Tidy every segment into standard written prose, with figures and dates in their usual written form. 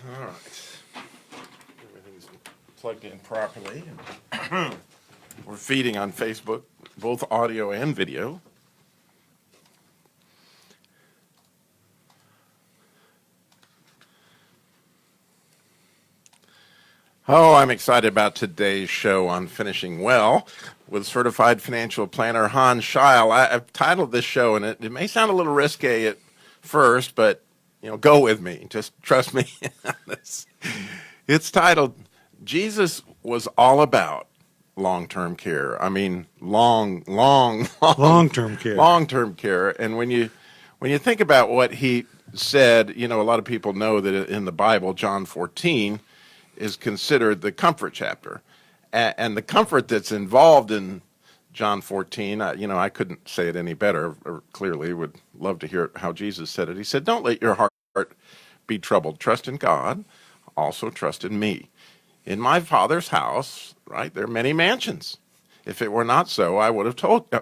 All right. Everything's plugged in properly. We're feeding on Facebook, both audio and video. Oh, I'm excited about today's show on finishing well with certified financial planner Hans Scheil. I've titled this show, and it may sound a little risque at first, but go with me. Just trust me on this. It's titled "Jesus Was All About Long-Term Care." I mean, long-term care. Long-term care. And when you think about what he said, a lot of people know that in the Bible, John 14 is considered the comfort chapter. And the comfort that's involved in John 14, I couldn't say it any better, or clearly would love to hear how Jesus said it. He said, "Don't let your heart be troubled. Trust in God, also trust in me. In my Father's house, right, there are many mansions. If it were not so, I would have told you.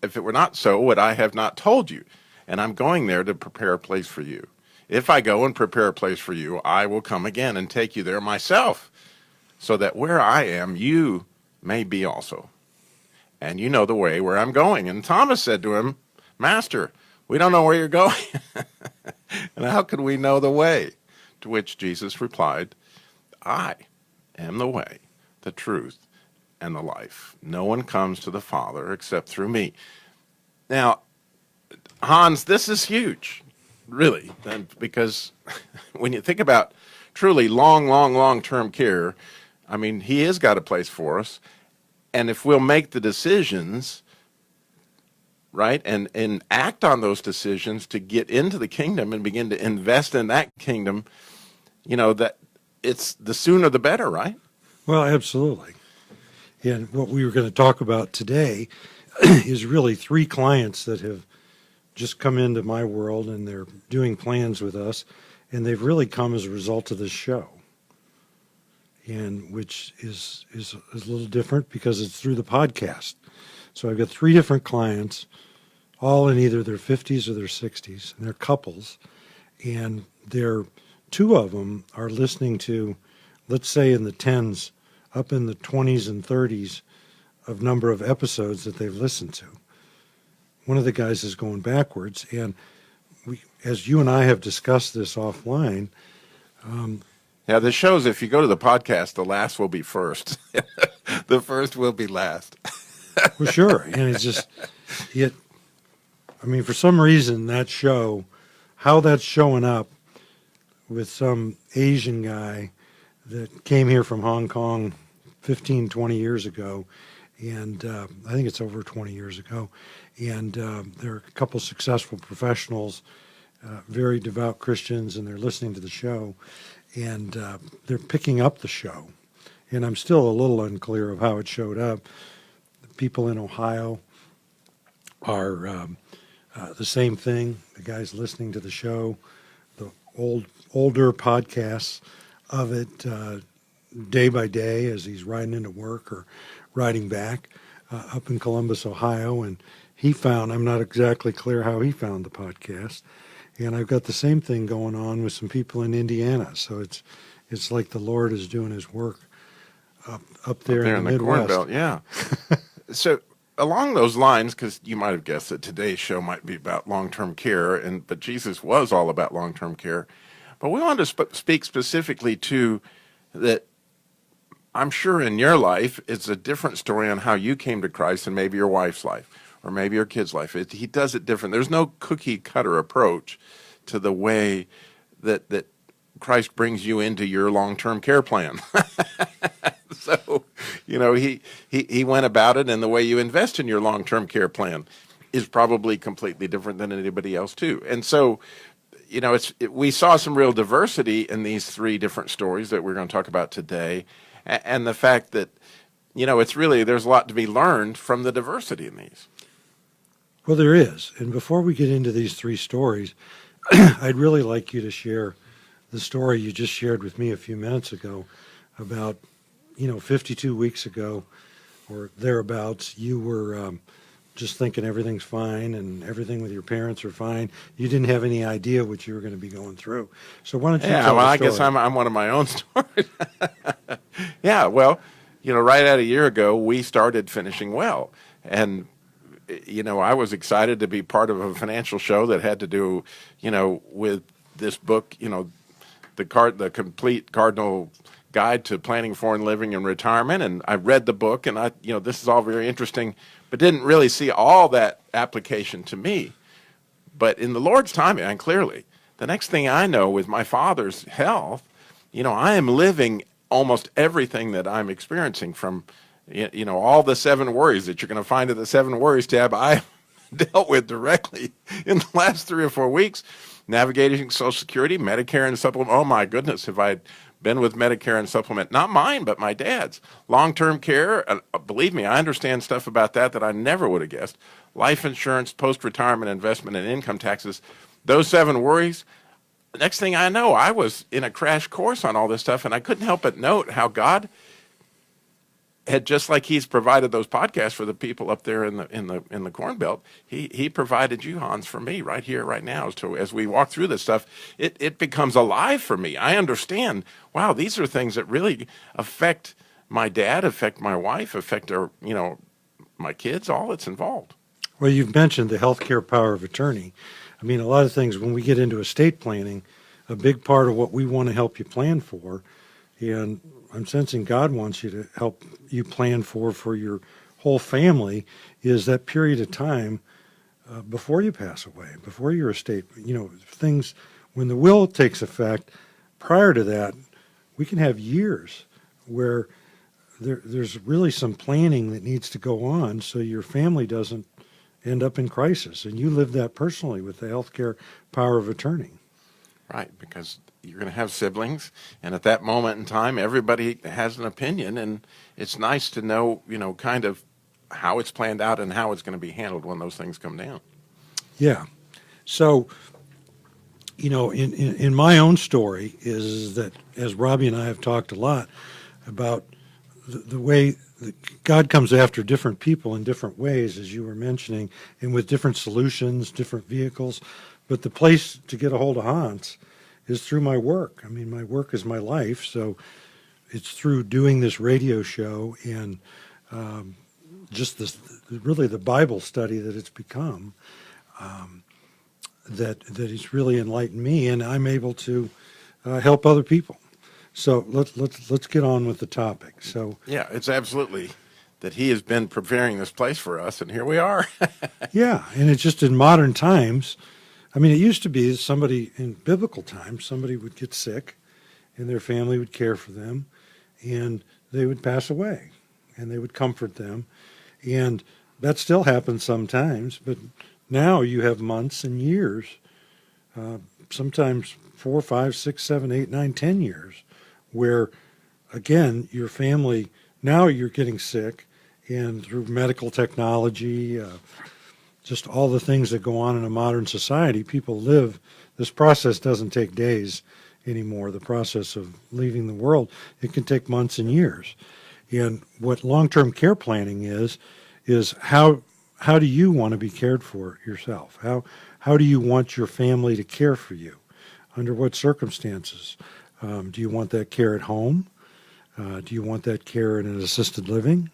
If it were not so, would I have not told you? And I'm going there to prepare a place for you. If I go and prepare a place for you, I will come again and take you there myself, so that where I am, you may be also. And you know the way where I'm going." And Thomas said to him, "Master, we don't know where you're going. And how could we know the way?" To which Jesus replied, "I am the way, the truth, and the life. No one comes to the Father except through me." Now, Hans, this is huge, really, because when you think about truly long-term care, I mean, he has got a place for us. And if we'll make the decisions, right, and act on those decisions to get into the kingdom and begin to invest in that kingdom, that it's the sooner the better, right? Well, absolutely. And what we were going to talk about today is really three clients that have just come into my world, and they're doing plans with us, and they've really come as a result of this show, and which is a little different because it's through the podcast. So I've got three different clients, all in either their 50s or their 60s, and they're couples, and two of them are listening to, let's say, in the 10s, up in the 20s and 30s of number of episodes that they've listened to. One of the guys is going backwards, and as you and I have discussed this offline. Yeah, this shows if you go to the podcast, the last will be first. The first will be last. Well, sure. And it's just, for some reason, that show, how that's showing up with some Asian guy that came here from Hong Kong 15, 20 years ago, and I think it's over 20 years ago, and there are a couple successful professionals, very devout Christians, and they're listening to the show, and they're picking up the show. And I'm still a little unclear of how it showed up. The people in Ohio are the same thing. The guy's listening to the show, the older podcasts of it day by day as he's riding into work or riding back up in Columbus, Ohio. And he found, I'm not exactly clear how he found the podcast. And I've got the same thing going on with some people in Indiana. So it's like the Lord is doing his work up there in the Corn Midwest. Belt, yeah. So along those lines, because you might have guessed that today's show might be about long-term care, but Jesus was all about long-term care. But we want to speak specifically to that. I'm sure in your life, it's a different story on how you came to Christ than maybe your wife's life or maybe your kid's life. He does it different. There's no cookie-cutter approach to the way that Christ brings you into your long-term care plan. So, he went about it, and the way you invest in your long-term care plan is probably completely different than anybody else too. And so, we saw some real diversity in these three different stories that we're going to talk about today. And the fact that, there's a lot to be learned from the diversity in these. Well, there is. And before we get into these three stories, I'd really like you to share the story you just shared with me a few minutes ago about, 52 weeks ago or thereabouts, you were just thinking everything's fine and everything with your parents are fine. You didn't have any idea what you were going to be going through. So why don't you Yeah, tell well, the I guess story? I'm one of my own stories. Yeah, well, right at a year ago, we started Finishing Well. And, I was excited to be part of a financial show that had to do, with this book, the complete Cardinal Guide to Planning Foreign Living and Retirement. And I read the book, and this is all very interesting, but didn't really see all that application to me. But in the Lord's timing, and clearly, the next thing I know with my father's health, I am living almost everything that I'm experiencing from, all the 7 worries that you're going to find in the 7 worries tab. I dealt with directly in the last 3 or 4 weeks, navigating Social Security, Medicare, and supplement. Oh my goodness, have I been with Medicare and supplement? Not mine, but my dad's. Long-term care, believe me, I understand stuff about that I never would have guessed. Life insurance, post-retirement investment, and income taxes. Those 7 worries. The next thing I know, I was in a crash course on all this stuff, and I couldn't help but note how God had, just like He's provided those podcasts for the people up there in the Corn Belt, He provided you, Hans, for me right here, right now. As we walk through this stuff, it becomes alive for me. I understand. Wow, these are things that really affect my dad, affect my wife, affect our, my kids. All that's involved. Well, you've mentioned the healthcare power of attorney. I mean, a lot of things when we get into estate planning, a big part of what we want to help you plan for, and I'm sensing God wants you to help you plan for your whole family, is that period of time before you pass away, before your estate, things, when the will takes effect, prior to that, we can have years where there's really some planning that needs to go on so your family doesn't end up in crisis. And you live that personally with the healthcare power of attorney. Right, because you're going to have siblings, and at that moment in time, everybody has an opinion, and it's nice to know, kind of how it's planned out and how it's going to be handled when those things come down. Yeah. So, in my own story is that, as Robbie and I have talked a lot about the way that God comes after different people in different ways, as you were mentioning, and with different solutions, different vehicles. But the place to get a hold of Hans is through my work. I mean, my work is my life, so it's through doing this radio show and just this, really the Bible study that it's become, that it's really enlightened me, and I'm able to help other people. So let's get on with the topic. So Yeah, it's absolutely that He has been preparing this place for us, and here we are. yeah, and it's just in modern times. I mean, it used to be somebody in biblical times, somebody would get sick, and their family would care for them, and they would pass away, and they would comfort them, and that still happens sometimes. But now you have months and years, sometimes 4, 5, 6, 7, 8, 9, 10 years, where again your family, now you're getting sick, and through medical technology, just all the things that go on in a modern society, people live. This process doesn't take days anymore. The process of leaving the world, it can take months and years. And what long-term care planning is how do you want to be cared for yourself? How do you want your family to care for you? Under what circumstances? Do you want that care at home? Do you want that care in an assisted living?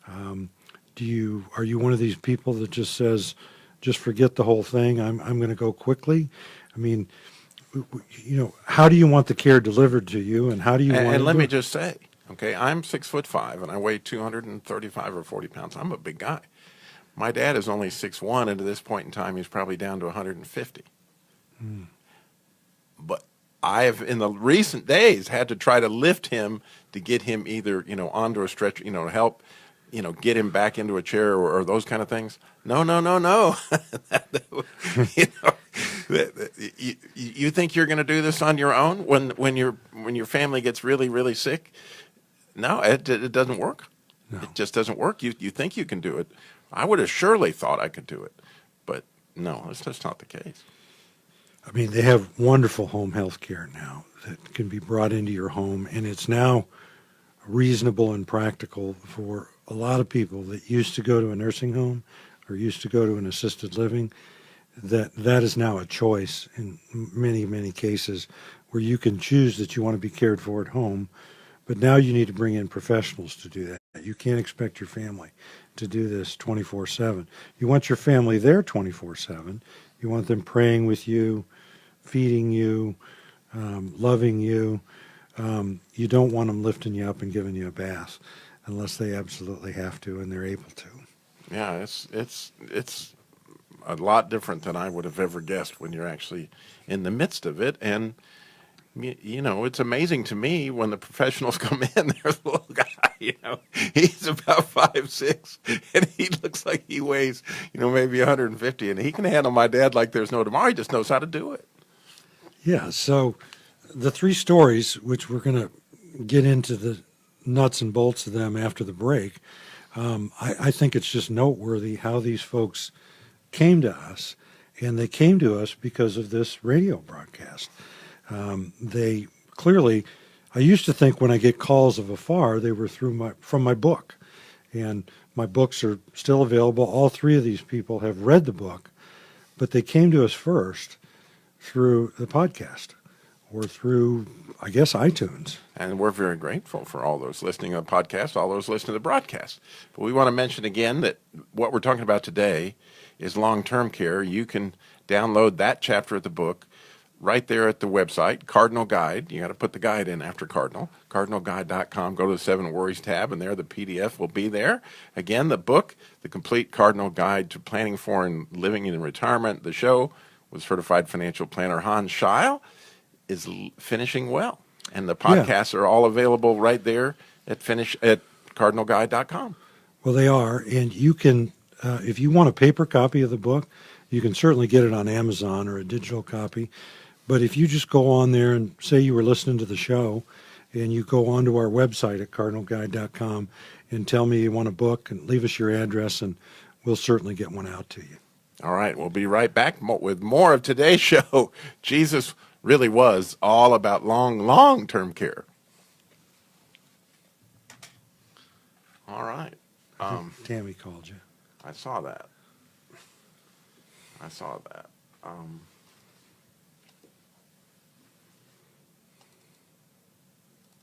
Are you one of these people that just says, just forget the whole thing? I'm going to go quickly. I mean, how do you want the care delivered to you, and how do you want? And let me just say, okay, I'm 6'5" and I weigh 235 or 40 pounds. I'm a big guy. My dad is only 6'1", and to this point in time, he's probably down to 150. But I have, in the recent days, had to try to lift him to get him either, onto a stretcher, to help, get him back into a chair or those kind of things. No. You think you're going to do this on your own when your family gets really, really sick? No, it doesn't work. No. It just doesn't work. You think you can do it. I would have surely thought I could do it, but no, it's just not the case. I mean, they have wonderful home health care now that can be brought into your home, and it's now reasonable and practical for a lot of people that used to go to a nursing home or used to go to an assisted living, that is now a choice in many, many cases where you can choose that you want to be cared for at home, but now you need to bring in professionals to do that. You can't expect your family to do this 24/7. You want your family there 24/7. You want them praying with you, feeding you, loving you. You don't want them lifting you up and giving you a bath unless they absolutely have to and they're able to. Yeah, it's a lot different than I would have ever guessed when you're actually in the midst of it. And you know, it's amazing to me when the professionals come in. There's a little guy, you know, he's about 5'6", and he looks like he weighs, you know, maybe 150, and he can handle my dad like there's no tomorrow. He just knows how to do it. Yeah, so the three stories, which we're going to get into the nuts and bolts of them after the break, I think it's just noteworthy how these folks came to us, and they came to us because of this radio broadcast. They clearly, I used to think when I get calls of afar, they were from my book, and my books are still available. All three of these people have read the book, but they came to us first through the podcast or through, I guess, iTunes. And we're very grateful for all those listening to the podcast, all those listening to the broadcast. But we want to mention again that what we're talking about today is long-term care. You can download that chapter of the book right there at the website, Cardinal Guide. You got to put the guide in after Cardinal, cardinalguide.com. Go to the 7 Worries tab, and there the PDF will be there. Again, the book, The Complete Cardinal Guide to Planning for and Living in Retirement. The show with certified financial planner Hans Scheil is finishing well. And the podcasts are all available right there at cardinalguide.com. Well, they are, and you can, if you want a paper copy of the book, you can certainly get it on Amazon or a digital copy. But if you just go on there and say you were listening to the show, and you go onto our website at cardinalguide.com and tell me you want a book and leave us your address, and we'll certainly get one out to you. All right, we'll be right back with more of today's show. Jesus really was all about long-term care. All right. Tammy called you. I saw that.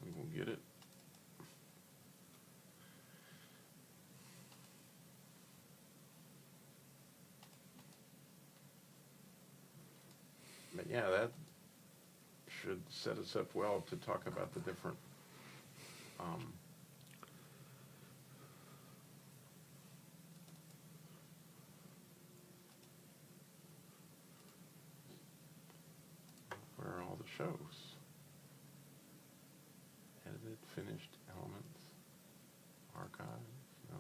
We will get it. But yeah, that should set us up well to talk about the different where are all the shows? Edited, finished, elements, archives, no?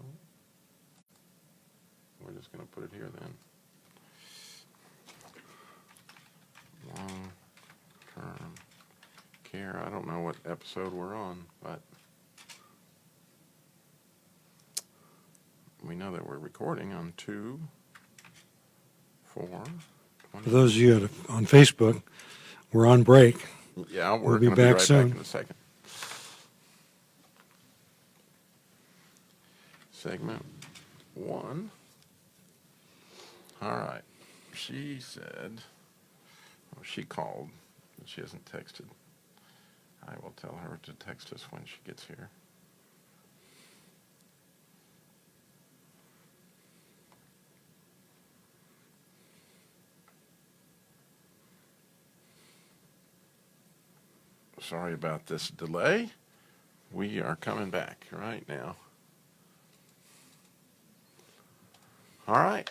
We're just going to put it here then. Long-term care. I don't know what episode we're on, but we know that we're recording on 2/4/20. For those of you on Facebook, we're on break. Yeah, We'll be going to back right soon. back in a second. Segment 1. All right. She said, she called, but she hasn't texted. I will tell her to text us when she gets here. Sorry about this delay. We are coming back right now. All right.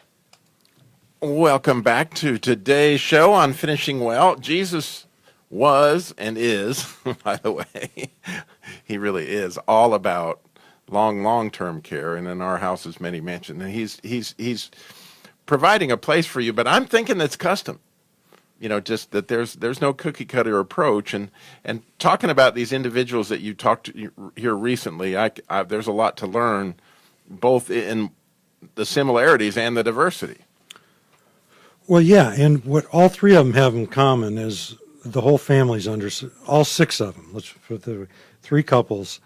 Welcome back to today's show on Finishing Well. Jesus was and is, by the way, he really is all about long-term care, and in our house, as many mentioned, and he's providing a place for you. But I'm thinking that's custom. You know, just that there's no cookie cutter approach, and talking about these individuals that you talked to here recently, there's a lot to learn, both in the similarities and the diversity. Well, yeah, and what all three of them have in common is the whole family's all 6 of them. Let's put the 3 couples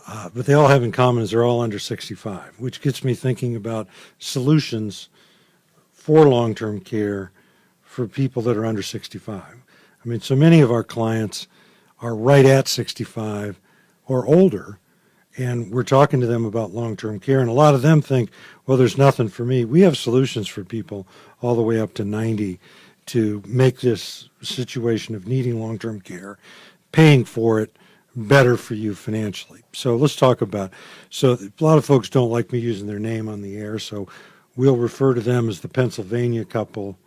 But they all have in common is they're all under 65, which gets me thinking about solutions for long-term care for people that are under 65. I mean, so many of our clients are right at 65 or older, and we're talking to them about long-term care, and a lot of them think, well, there's nothing for me. We have solutions for people all the way up to 90 to make this situation of needing long-term care, paying for it, better for you financially. So let's talk about, so a lot of folks don't like me using their name on the air, so we'll refer to them as the Pennsylvania couple,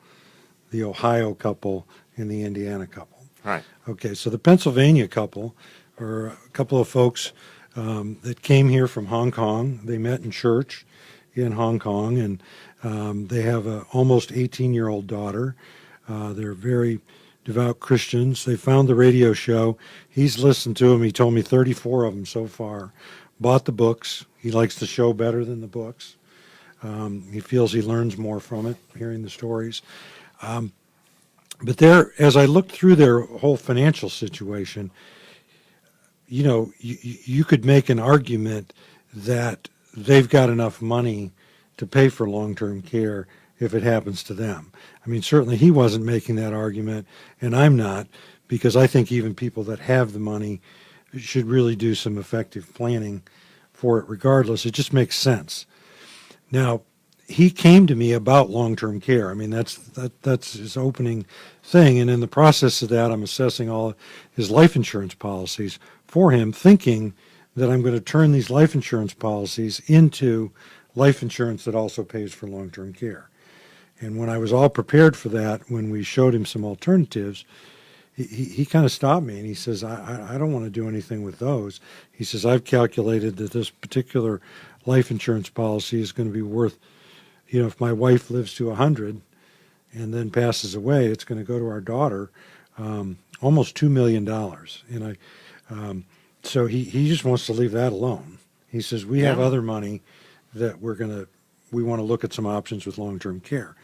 the Ohio couple, and the Indiana couple. Right. Okay, so the Pennsylvania couple are a couple of folks that came here from Hong Kong. They met in church in Hong Kong, and they have a almost 18-year-old daughter. They're very devout Christians. They found the radio show. He's listened to them. He told me 34 of them so far. Bought the books. He likes the show better than the books. He feels he learns more from it, hearing the stories. But there, as I looked through their whole financial situation, you know, you could make an argument that they've got enough money to pay for long-term care if it happens to them. I mean, certainly he wasn't making that argument, and I'm not, because I think even people that have the money should really do some effective planning for it regardless. It just makes sense. Now, he came to me about long-term care. I mean, that's his opening thing, and in the process of that, I'm assessing all his life insurance policies for him, thinking that I'm going to turn these life insurance policies into life insurance that also pays for long-term care. And when I was all prepared for that, when we showed him some alternatives, he kind of stopped me and he says, I don't want to do anything with those. He says, I've calculated that this particular life insurance policy is going to be worth, you know, if my wife lives to 100 and then passes away, it's going to go to our daughter almost $2 million. And so he just wants to leave that alone. He says, we have other money that we want to look at some options with long-term care.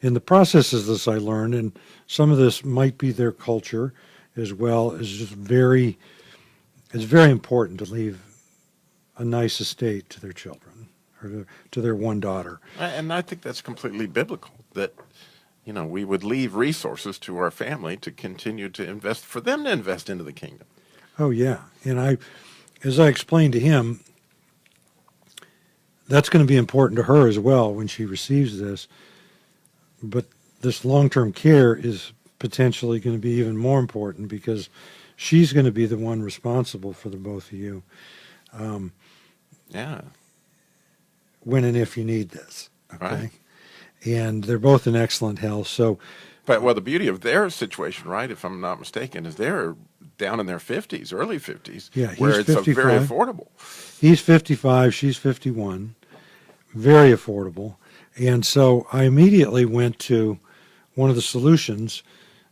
In the process of this, I learned, and some of this might be their culture as well, is just it's very important to leave a nice estate to their children or to their one daughter. And I think that's completely biblical, that, you know, we would leave resources to our family to continue to invest, for them to invest into the kingdom. Oh, yeah. And as I explained to him, that's going to be important to her as well when she receives this. But this long-term care is potentially going to be even more important because she's going to be the one responsible for the both of you. Yeah. When and if you need this. Okay. Right. And they're both in excellent health. So, But, well, the beauty of their situation, right, if I'm not mistaken, is they're down in their 50s, early 50s, yeah, he's where it's 55. very affordable. He's 55, she's 51. Very affordable. And so I immediately went to one of the solutions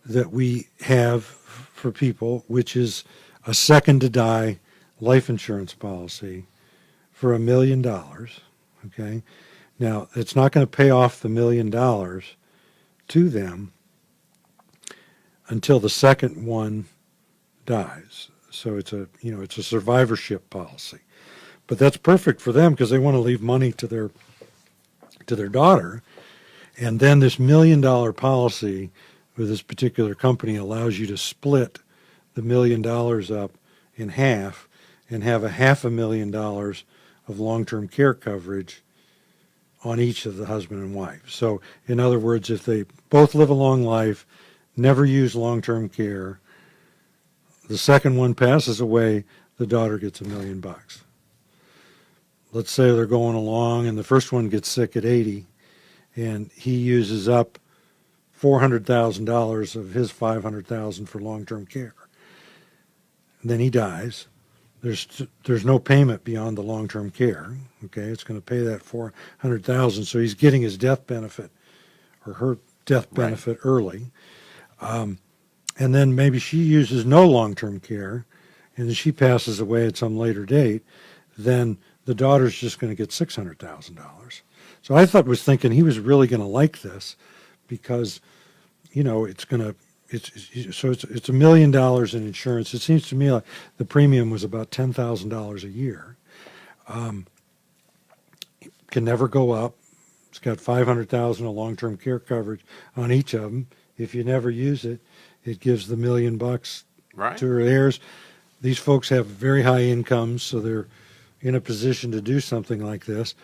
that we have for people, which is a second to die life insurance policy for $1 million. Okay. Now, it's not going to pay off the $1 million to them until the second one dies. So it's a survivorship policy. But that's perfect for them because they want to leave money to their daughter. And then this $1 million policy with this particular company allows you to split the $1 million up in half and have $500,000 of long-term care coverage on each of the husband and wife. So in other words, if they both live a long life, never use long-term care, the second one passes away, the daughter gets $1 million. Let's say they're going along and the first one gets sick at 80 and he uses up $400,000 of his $500,000 for long-term care. And then he dies. There's no payment beyond the long-term care. Okay, it's going to pay that $400,000, so he's getting his death benefit or her death benefit early. And then maybe she uses no long-term care and she passes away at some later date, then the daughter's just going to get $600,000. So was thinking he was really going to like this because, you know, it's going to it's $1 million in insurance. It seems to me like the premium was about $10,000 a year. Can never go up. It's got $500,000 of long-term care coverage on each of them. If you never use it, it gives the $1 million Right. to her heirs. These folks have very high incomes, so they're in a position to do something like this.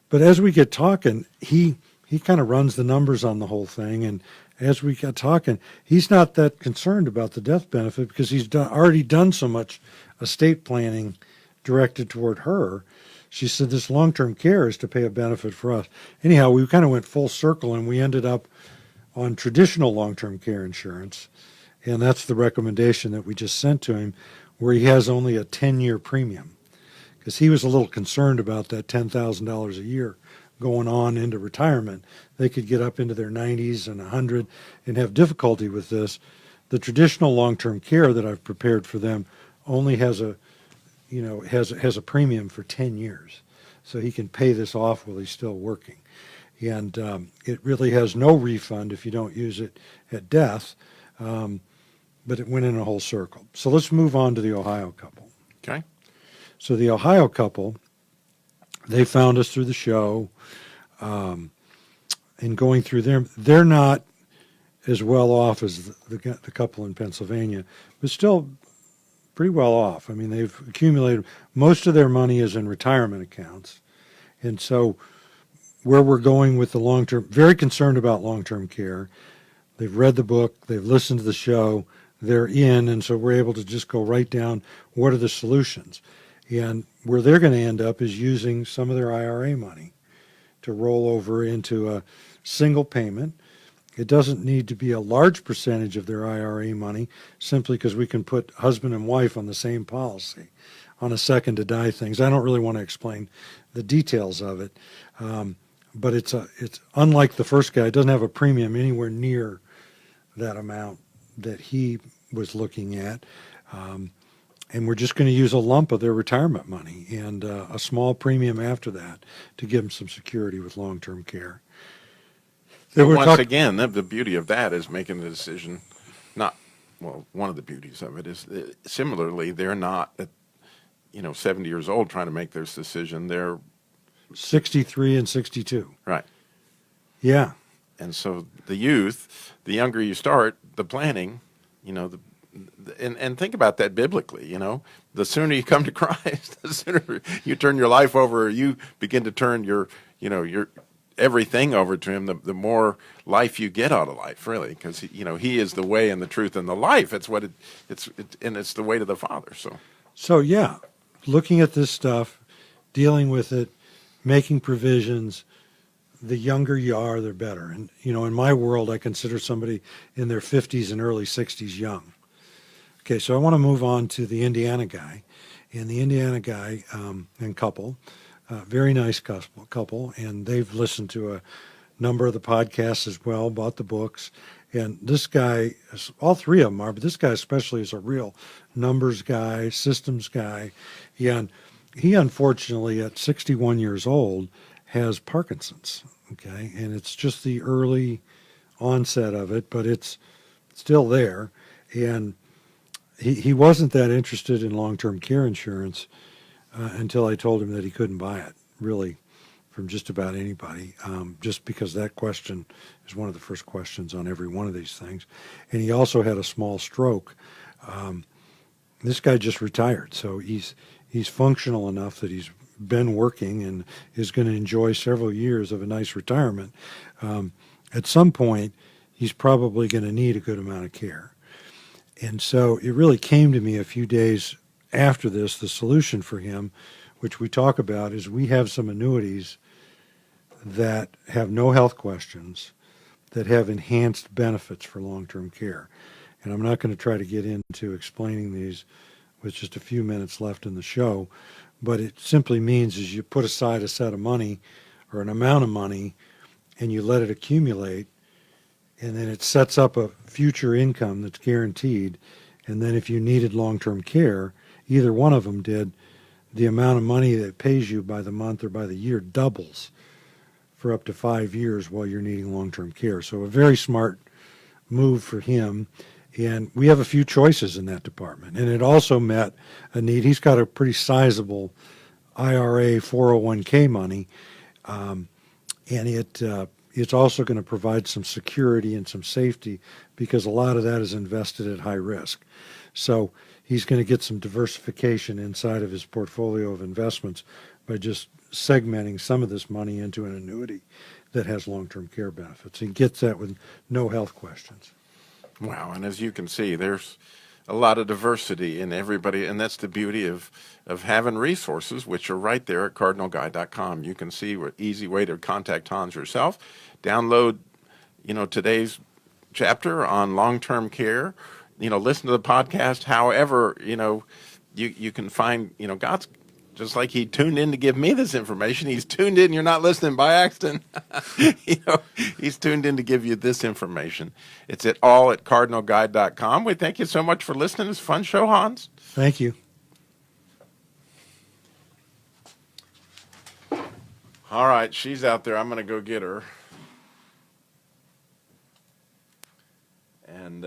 But as we get talking, he kind of runs the numbers on the whole thing, and as we got talking, he's not that concerned about the death benefit because he's already done so much estate planning directed toward her. She said this long-term care is to pay a benefit for us. Anyhow, we kind of went full circle, and we ended up on traditional long-term care insurance, and that's the recommendation that we just sent to him, where he has only a 10-year premium, because he was a little concerned about that $10,000 a year going on into retirement. They could get up into their 90s and 100 and have difficulty with this. The traditional long-term care that I've prepared for them only has a premium for 10 years, so he can pay this off while he's still working. And it really has no refund if you don't use it at death, but it went in a whole circle. So let's move on to the Ohio couple. Okay. So the Ohio couple, they found us through the show, and going through them, they're not as well off as the couple in Pennsylvania, but still pretty well off. I mean, they've accumulated, most of their money is in retirement accounts. And so where we're going with the long-term, very concerned about long-term care. They've read the book, they've listened to the show, they're in, and so we're able to just go right down what are the solutions. And where they're going to end up is using some of their IRA money to roll over into a single payment. It doesn't need to be a large percentage of their IRA money, simply because we can put husband and wife on the same policy on a second to die things. I don't really want to explain the details of it, but it's unlike the first guy. It doesn't have a premium anywhere near that amount that he was looking at. And we're just going to use a lump of their retirement money and a small premium after that to give them some security with long-term care. Once again, the beauty of that is making the decision. One of the beauties of it is similarly, they're not at 70 years old trying to make this decision. They're 63 and 62. Right. Yeah. And so the younger you start, the planning, and think about that biblically, the sooner you come to Christ, the sooner you turn your life over, you begin to turn your everything over to him, the more life you get out of life, really, because he is the way and the truth and the life. It's it's the way to the Father. So yeah, looking at this stuff, dealing with it, making provisions. The younger you are, the better. And in my world, I consider somebody in their 50s and early 60s young. Okay, so I want to move on to the Indiana guy, and the Indiana guy and couple. Very nice couple, and they've listened to a number of the podcasts as well, bought the books. And this guy, all three of them are, but this guy especially is a real numbers guy, systems guy. And he unfortunately, at 61 years old, has Parkinson's, okay? And it's just the early onset of it, but it's still there. And he wasn't that interested in long-term care insurance until I told him that he couldn't buy it, really, from just about anybody, just because that question is one of the first questions on every one of these things. And he also had a small stroke. This guy just retired, so he's functional enough that he's been working and is going to enjoy several years of a nice retirement. At some point, he's probably going to need a good amount of care. And so it really came to me a few days after this, the solution for him, which we talk about, is we have some annuities that have no health questions, that have enhanced benefits for long-term care. And I'm not going to try to get into explaining these with just a few minutes left in the show, but it simply means is you put aside a set of money or an amount of money and you let it accumulate, and then it sets up a future income that's guaranteed. And then if you needed long-term care, either one of them did, the amount of money that pays you by the month or by the year doubles for up to 5 years while you're needing long-term care. So a very smart move for him. And we have a few choices in that department. And it also met a need. He's got a pretty sizable IRA 401k money, and it's also going to provide some security and some safety because a lot of that is invested at high risk. So he's going to get some diversification inside of his portfolio of investments by just segmenting some of this money into an annuity that has long-term care benefits. He gets that with no health questions. Wow, and as you can see, there's a lot of diversity in everybody, and that's the beauty of having resources, which are right there at cardinalguy.com. You can see an easy way to contact Hans yourself. Download, today's chapter on long-term care. Listen to the podcast. However, you can find, God's just like he tuned in to give me this information. He's tuned in. You're not listening by accident. He's tuned in to give you this information. It's all at cardinalguide.com. We thank you so much for listening. It's a fun show, Hans. Thank you. All right, she's out there. I'm going to go get her. And